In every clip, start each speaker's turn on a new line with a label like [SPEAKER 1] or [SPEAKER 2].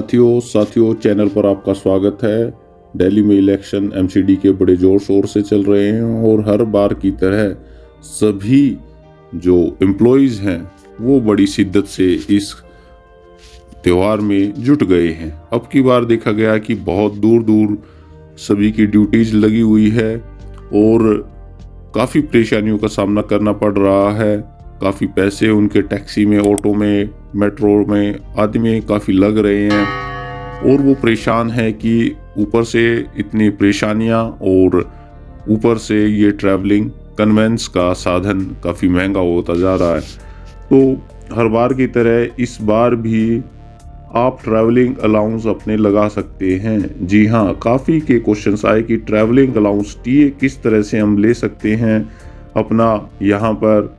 [SPEAKER 1] साथियों चैनल पर आपका स्वागत है। दिल्ली में इलेक्शन एमसीडी के बड़े जोर शोर से चल रहे हैं और हर बार की तरह सभी जो एम्प्लॉयज़ हैं वो बड़ी शिद्दत से इस त्यौहार में जुट गए हैं। अब की बार देखा गया कि बहुत दूर दूर सभी की ड्यूटीज लगी हुई है और काफ़ी परेशानियों का सामना करना पड़ रहा है। काफ़ी पैसे उनके टैक्सी में, ऑटो में, मेट्रो में आदि में काफ़ी लग रहे हैं और वो परेशान है कि ऊपर से इतनी परेशानियां और ऊपर से ये ट्रैवलिंग कन्वेंस का साधन काफ़ी महंगा होता जा रहा है। तो हर बार की तरह इस बार भी आप ट्रैवलिंग अलाउंस अपने लगा सकते हैं। जी हाँ, काफ़ी के क्वेश्चंस आए कि ट्रैवलिंग अलाउंस टीए किस तरह से हम ले सकते हैं अपना। यहाँ पर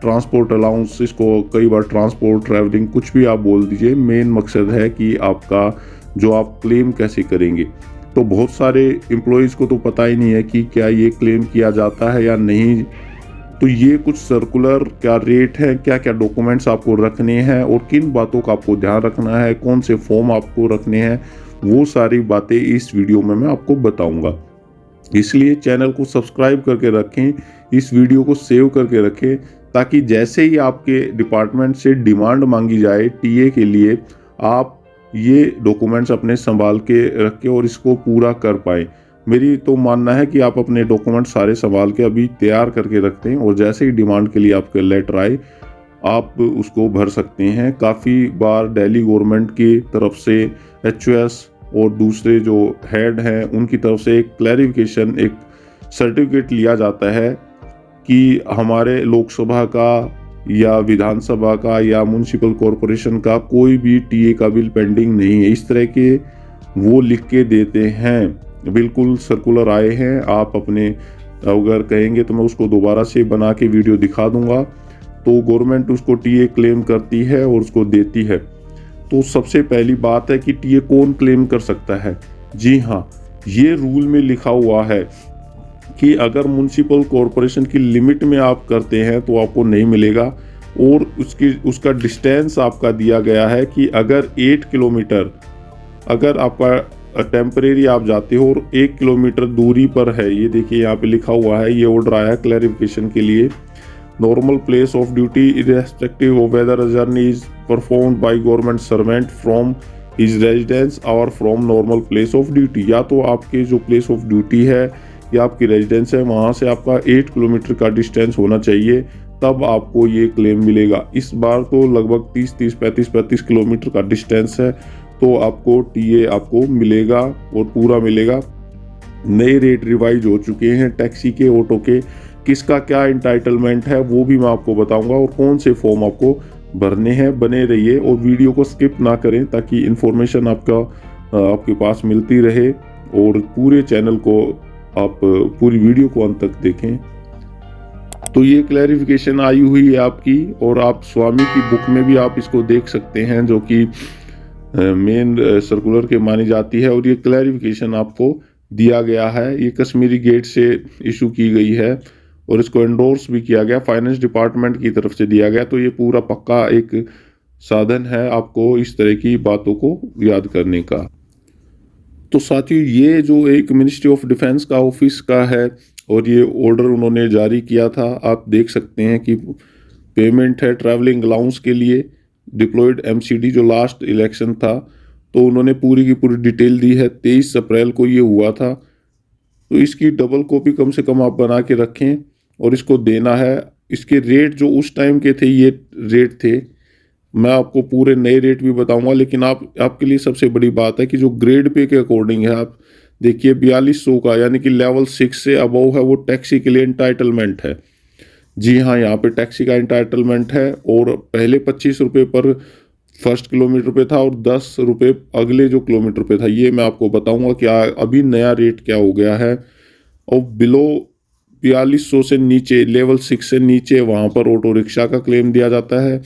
[SPEAKER 1] ट्रांसपोर्ट अलाउंस, इसको कई बार ट्रांसपोर्ट, ट्रैवलिंग कुछ भी आप बोल दीजिए, मेन मकसद है कि आपका जो आप क्लेम कैसे करेंगे। तो बहुत सारे एम्प्लॉयज़ को तो पता ही नहीं है कि क्या ये क्लेम किया जाता है या नहीं। तो ये कुछ सर्कुलर, क्या रेट है, क्या क्या डॉक्यूमेंट्स आपको रखने हैं और किन बातों का आपको ध्यान रखना है, कौन से फॉर्म आपको रखने हैं, वो सारी बातें इस वीडियो में मैं आपको बताऊंगा। इसलिए चैनल को सब्सक्राइब करके रखें, इस वीडियो को सेव करके रखें, ताकि जैसे ही आपके डिपार्टमेंट से डिमांड मांगी जाए टीए के लिए, आप ये डॉक्यूमेंट्स अपने संभाल के रखें और इसको पूरा कर पाएँ। मेरी तो मानना है कि आप अपने डॉक्यूमेंट सारे संभाल के अभी तैयार करके रखते हैं और जैसे ही डिमांड के लिए आपके लेटर आए आप उसको भर सकते हैं। काफ़ी बार दिल्ली गवर्नमेंट की तरफ से एचओएस और दूसरे जो हेड हैं उनकी तरफ से एक क्लैरिफिकेशन, एक सर्टिफिकेट लिया जाता है कि हमारे लोकसभा का या विधानसभा का या म्युनिसिपल कॉरपोरेशन का कोई भी टीए का बिल पेंडिंग नहीं है। इस तरह के वो लिख के देते हैं। बिल्कुल सर्कुलर आए हैं। आप अपने अगर कहेंगे तो मैं उसको दोबारा से बना के वीडियो दिखा दूंगा। तो गवर्नमेंट उसको टीए क्लेम करती है और उसको देती है। तो सबसे पहली बात है कि टीए कौन क्लेम कर सकता है। जी हाँ, ये रूल में लिखा हुआ है कि अगर म्युनिसिपल कॉरपोरेशन की लिमिट में आप करते हैं तो आपको नहीं मिलेगा और उसका डिस्टेंस आपका दिया गया है कि अगर 8 किलोमीटर अगर आपका टेम्परेरी आप जाते हो और 1 किलोमीटर दूरी पर है, ये देखिए यहाँ पे लिखा हुआ है, ये ऑर्डर आया क्लैरिफिकेशन के लिए। Normal place of duty irrespective of whether a journey is performed by government servant from his residence और from normal place of duty. या तो आपके जो प्लेस ऑफ ड्यूटी है या आपकी रेजिडेंस है वहाँ से आपका 8 किलोमीटर का डिस्टेंस होना चाहिए, तब आपको ये क्लेम मिलेगा। इस बार तो लगभग 35 किलोमीटर का डिस्टेंस है, तो आपको टीए आपको मिलेगा और पूरा मिलेगा। नए रेट रिवाइज हो चुके हैं टैक्सी के, ऑटो के। किसका क्या इंटाइटलमेंट है वो भी मैं आपको बताऊंगा और कौन से फॉर्म आपको भरने हैं। बने रहिए और वीडियो को स्किप ना करें ताकि इन्फॉर्मेशन आपके पास मिलती रहे और पूरे चैनल को आप पूरी वीडियो को अंत तक देखें। तो ये क्लैरिफिकेशन आई हुई है आपकी और आप स्वामी की बुक में भी आप इसको देख सकते हैं, जो कि मेन सर्कुलर के मानी जाती है। और ये क्लैरिफिकेशन आपको दिया गया है, ये कश्मीरी गेट से इशू की गई है और इसको एंडोर्स भी किया गया, फाइनेंस डिपार्टमेंट की तरफ से दिया गया। तो ये पूरा पक्का एक साधन है आपको इस तरह की बातों को याद करने का। तो साथियों, ये जो एक मिनिस्ट्री ऑफ डिफेंस का ऑफिस का है और ये ऑर्डर उन्होंने जारी किया था। आप देख सकते हैं कि पेमेंट है ट्रैवलिंग अलाउंस के लिए डिप्लॉयड एमसीडी, जो लास्ट इलेक्शन था। तो उन्होंने पूरी की पूरी डिटेल दी है। 23 अप्रैल को ये हुआ था। तो इसकी डबल कॉपी कम से कम आप बना के रखें और इसको देना है। इसके रेट जो उस टाइम के थे, ये रेट थे। मैं आपको पूरे नए रेट भी बताऊंगा, लेकिन आपके लिए सबसे बड़ी बात है कि जो ग्रेड पे के अकॉर्डिंग है, आप देखिए 4200 का, यानी कि लेवल 6 से अबव है, वो टैक्सी के लिए इंटाइटलमेंट है। जी हाँ, यहाँ पे टैक्सी का इंटाइटलमेंट है और पहले 25 रुपये पर फर्स्ट किलोमीटर पे था और 10 रुपये अगले जो किलोमीटर पे था। ये मैं आपको बताऊंगा कि अभी नया रेट क्या हो गया है। और बिलो 4200 से नीचे, लेवल 6 से नीचे, वहाँ पर ऑटो रिक्शा का क्लेम दिया जाता है।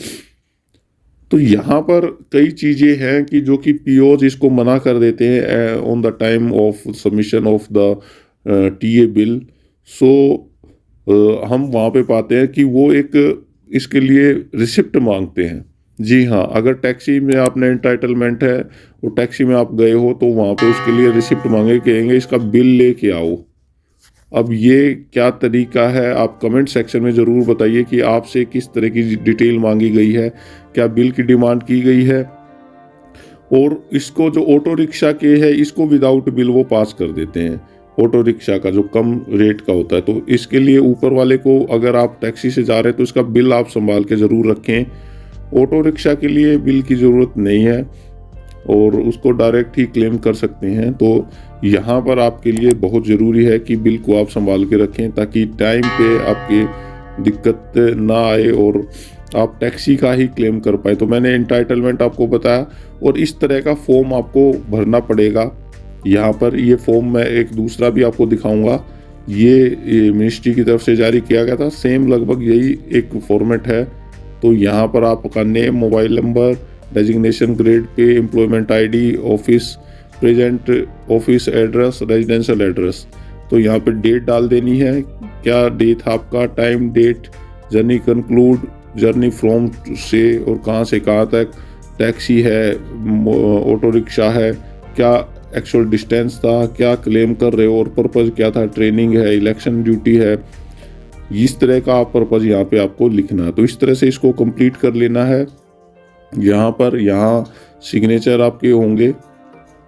[SPEAKER 1] तो यहाँ पर कई चीज़ें हैं कि जो कि पीओज इसको मना कर देते हैं on the time of submission of the TA bill. So हम वहाँ पे पाते हैं कि वो एक इसके लिए रिसिप्ट मांगते हैं। जी हाँ, अगर टैक्सी में आपने एंटाइटलमेंट है और टैक्सी में आप गए हो तो वहाँ पे उसके लिए रिसिप्ट मांगे, कहेंगे इसका बिल लेके आओ। अब ये क्या तरीका है, आप कमेंट सेक्शन में ज़रूर बताइए कि आपसे किस तरह की डिटेल मांगी गई है, क्या बिल की डिमांड की गई है। और इसको जो ऑटो रिक्शा के है इसको विदाउट बिल वो पास कर देते हैं, ऑटो रिक्शा का जो कम रेट का होता है। तो इसके लिए ऊपर वाले को, अगर आप टैक्सी से जा रहे हैं तो इसका बिल आप संभाल के ज़रूर रखें। ऑटो रिक्शा के लिए बिल की ज़रूरत नहीं है और उसको डायरेक्ट ही क्लेम कर सकते हैं। तो यहाँ पर आपके लिए बहुत ज़रूरी है कि बिल को आप संभाल के रखें ताकि टाइम पे आपकी दिक्कत ना आए और आप टैक्सी का ही क्लेम कर पाए। तो मैंने एंटाइटलमेंट आपको बताया और इस तरह का फॉर्म आपको भरना पड़ेगा। यहाँ पर ये फॉर्म मैं एक दूसरा भी आपको दिखाऊंगा, ये मिनिस्ट्री की तरफ से जारी किया गया था, सेम लगभग यही एक फॉर्मेट है। तो यहाँ पर आपका name, mobile number, designation, grade pay, employment ID, office present, office address, residential address. तो यहाँ पे डेट डाल देनी है, क्या डेट आपका, time, date, journey conclude, journey from से और कहाँ से कहाँ तक, टैक्सी है, ऑटो रिक्शा है, क्या एक्चुअल डिस्टेंस था, क्या क्लेम कर रहे हो और पर्पज़ क्या था, ट्रेनिंग है, इलेक्शन ड्यूटी है, इस तरह का आप पर्पज़ यहाँ पे आपको लिखना है। तो इस तरह से इसको कंप्लीट कर लेना है। यहाँ सिग्नेचर आपके होंगे।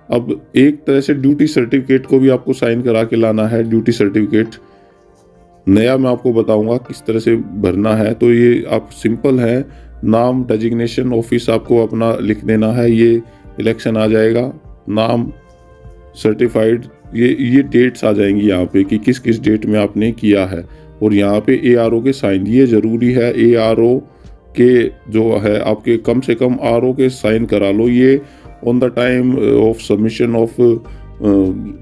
[SPEAKER 1] अब एक तरह से ड्यूटी सर्टिफिकेट को भी आपको साइन करा के लाना है। ड्यूटी सर्टिफिकेट नया मैं आपको बताऊंगा किस तरह से भरना है। तो ये आप सिंपल है, नाम, डेजिग्नेशन, ऑफिस आपको अपना लिख देना है, ये इलेक्शन आ जाएगा, नाम, सर्टिफाइड, ये डेट्स आ जाएंगी यहाँ पे कि किस किस डेट में आपने किया है। और यहाँ पे ARO के साइन, ये ज़रूरी है, ARO के जो है आपके कम से कम RO के साइन करा लो। ये on the time of submission of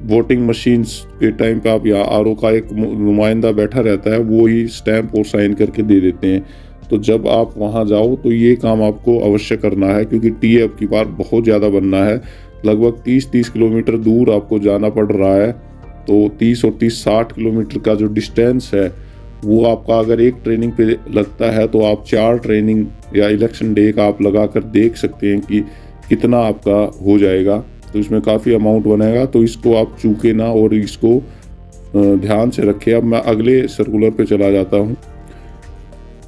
[SPEAKER 1] voting machines के टाइम पे आप यहाँ RO का एक नुमाइंदा बैठा रहता है, वो ही स्टैंप और साइन करके दे देते हैं। तो जब आप वहाँ जाओ तो ये काम आपको अवश्य करना है क्योंकि TA अब की बार बहुत ज़्यादा बनना है, लगभग 30 किलोमीटर दूर आपको जाना पड़ रहा है। तो 30 और 30 60 किलोमीटर का जो डिस्टेंस है वो आपका अगर एक ट्रेनिंग पे लगता है तो आप 4 ट्रेनिंग या इलेक्शन डे का आप लगा कर देख सकते हैं कि कितना आपका हो जाएगा। तो इसमें काफ़ी अमाउंट बनेगा, तो इसको आप चूके ना और इसको ध्यान से रखें। अब मैं अगले सर्कुलर पे चला जाता हूँ।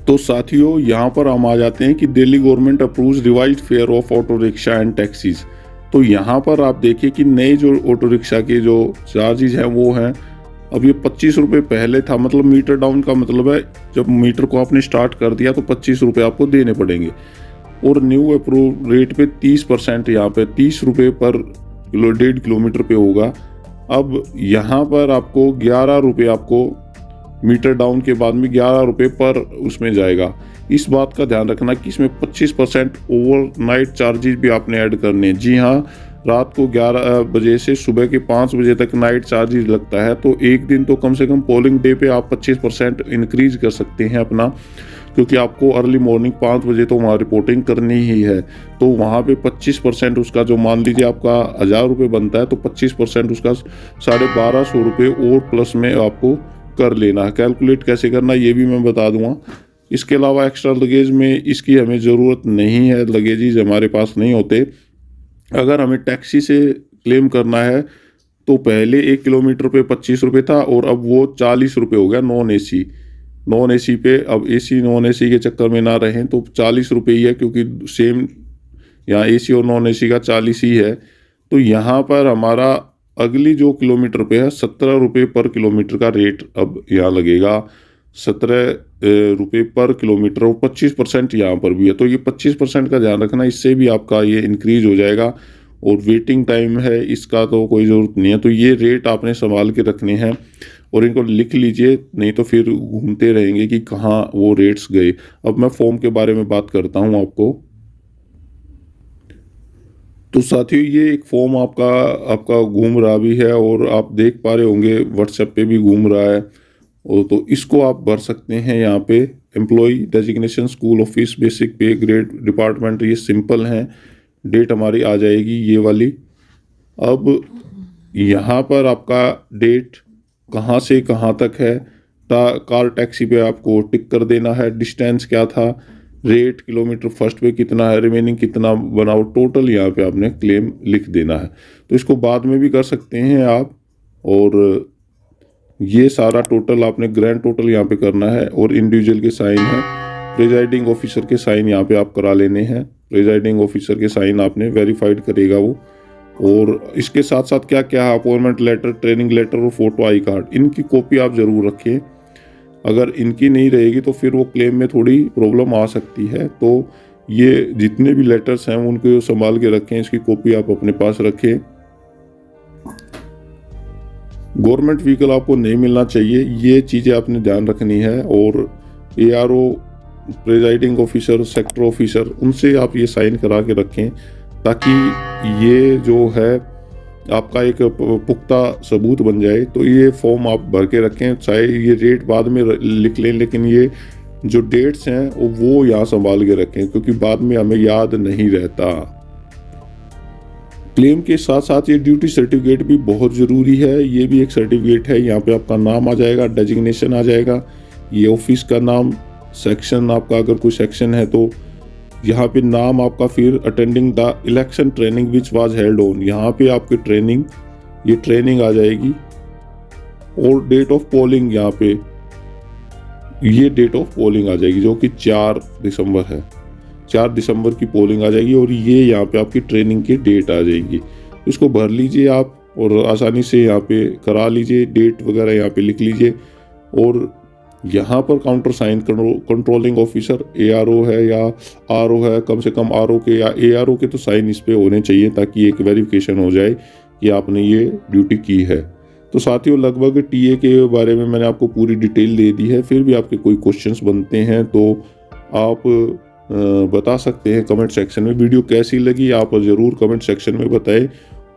[SPEAKER 1] तो साथियों, यहाँ पर हम आ जाते हैं कि Delhi government approves revised fair of auto rickshaw and taxis. तो यहाँ पर आप देखिए कि नए जो ऑटो रिक्शा के जो चार्जेज हैं वो हैं, अब ये 25 रुपये पहले था, मतलब मीटर डाउन का मतलब है जब मीटर को आपने स्टार्ट कर दिया तो 25 रुपये आपको देने पड़ेंगे। और न्यू अप्रूव रेट पे 30% यहाँ पे 30 रुपये पर 1.5 किलोमीटर पे होगा। अब यहाँ पर आपको 11 रुपये आपको मीटर डाउन के बाद में 11 रुपये पर उसमें जाएगा। इस बात का ध्यान रखना कि इसमें 25% ओवरनाइट चार्जेस भी आपने ऐड करने हैं। जी हाँ, रात को 11 बजे से सुबह के 5 बजे तक नाइट चार्जेस लगता है। तो एक दिन तो कम से कम पोलिंग डे पे आप 25% इंक्रीज कर सकते हैं अपना, क्योंकि आपको अर्ली मॉर्निंग 5 बजे तो वहाँ रिपोर्टिंग करनी ही है। तो वहाँ पे 25% उसका जो मान लीजिए आपका 1000 रुपये बनता है तो 25% उसका 1250 रुपये और प्लस में आपको कर लेना है। कैलकुलेट कैसे करना ये भी मैं बता दूंगा। इसके अलावा एक्स्ट्रा लगेज में इसकी हमें ज़रूरत नहीं है, लगेजेज हमारे पास नहीं होते। अगर हमें टैक्सी से क्लेम करना है तो पहले 1 किलोमीटर पे 25 रुपये था और अब वो 40 रुपये हो गया नॉन AC पे। अब AC नॉन AC के चक्कर में ना रहें तो 40 रुपये ही है, क्योंकि सेम यहाँ AC और नॉन AC का 40 ही है। तो यहाँ पर हमारा अगली जो किलोमीटर पे है 17 रुपये पर किलोमीटर का रेट अब यहाँ लगेगा, 17 रुपये पर किलोमीटर, और 25% यहाँ पर भी है। तो ये 25% का ध्यान रखना, इससे भी आपका ये इंक्रीज हो जाएगा। और वेटिंग टाइम है इसका तो कोई ज़रूरत नहीं है। तो ये रेट आपने संभाल के रखने हैं और इनको लिख लीजिए, नहीं तो फिर घूमते रहेंगे कि कहाँ वो रेट्स गए। अब मैं फॉर्म के बारे में बात करता हूँ आपको। तो साथियों, ये एक फॉर्म आपका घूम रहा भी है और आप देख पा रहे होंगे व्हाट्सएप पे भी घूम रहा है। और तो इसको आप भर सकते हैं यहाँ पे। Employ designation, school, office, basic pay, grade, department, ये सिंपल हैं। डेट हमारी आ जाएगी ये वाली। अब यहाँ पर आपका डेट कहाँ से कहाँ तक है, कार टैक्सी पे आपको टिक कर देना है। डिस्टेंस क्या था, रेट किलोमीटर फर्स्ट पे कितना है, रिमेनिंग कितना बनाओ, टोटल यहाँ पे आपने क्लेम लिख देना है। तो इसको बाद में भी कर सकते हैं आप, और ये सारा टोटल आपने ग्रैंड टोटल यहाँ पे करना है, और इंडिविजुअल के साइन है, प्रिजाइडिंग ऑफिसर के साइन यहाँ पे आप करा लेने हैं। प्रिजाइडिंग ऑफिसर के साइन आपने वेरीफाइड करेगा वो। और इसके साथ साथ क्या क्या है, अपॉइंटमेंट लेटर, ट्रेनिंग लेटर और फोटो आई कार्ड, इनकी कॉपी आप ज़रूर रखें। अगर इनकी नहीं रहेगी तो फिर वो क्लेम में थोड़ी प्रॉब्लम आ सकती है। तो ये जितने भी लेटर्स हैं उनको संभाल के रखें, इसकी कॉपी आप अपने पास रखें। गवर्नमेंट व्हीकल आपको नहीं मिलना चाहिए, ये चीज़ें आपने ध्यान रखनी है। और ARO, presiding officer, sector officer, उनसे आप ये साइन करा के रखें, ताकि ये जो है आपका एक पुख्ता सबूत बन जाए। तो ये फॉर्म आप भर के रखें, चाहे ये रेट बाद में लिख लें, लेकिन ये जो डेट्स हैं वो यहाँ संभाल के रखें, क्योंकि बाद में हमें याद नहीं रहता। क्लेम के साथ साथ ये ड्यूटी सर्टिफिकेट भी बहुत ज़रूरी है। ये भी एक सर्टिफिकेट है, यहाँ पे आपका नाम आ जाएगा, डेजिग्नेशन आ जाएगा, ये ऑफिस का नाम, सेक्शन आपका, अगर कोई सेक्शन है तो यहाँ पे नाम आपका, फिर attending the election training which was held on, यहाँ पे आपकी ट्रेनिंग, ये ट्रेनिंग आ जाएगी। और डेट ऑफ पोलिंग, यहाँ पे ये डेट ऑफ पोलिंग आ जाएगी, जो कि 4 दिसंबर है। 4 दिसंबर की पोलिंग आ जाएगी, और ये यहाँ पे आपकी ट्रेनिंग की डेट आ जाएगी। इसको भर लीजिए आप, और आसानी से यहाँ पे करा लीजिए, डेट वगैरह यहाँ पे लिख लीजिए। और यहाँ पर countersign controlling officer ARO है या RO है, कम से कम RO के या ARO के तो साइन इस पे होने चाहिए, ताकि एक वेरिफिकेशन हो जाए कि आपने ये ड्यूटी की है। तो साथियों, लगभग TA के बारे में मैंने आपको पूरी डिटेल दे दी है। फिर भी आपके कोई क्वेश्चंस बनते हैं तो आप बता सकते हैं कमेंट सेक्शन में। वीडियो कैसी लगी आप ज़रूर कमेंट सेक्शन में बताएं,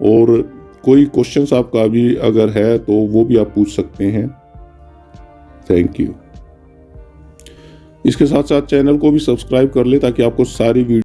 [SPEAKER 1] और कोई क्वेश्चंस आपका भी अगर है तो वो भी आप पूछ सकते हैं। Thank you. इसके साथ साथ चैनल को भी सब्सक्राइब कर ले, ताकि आपको सारी वीडियो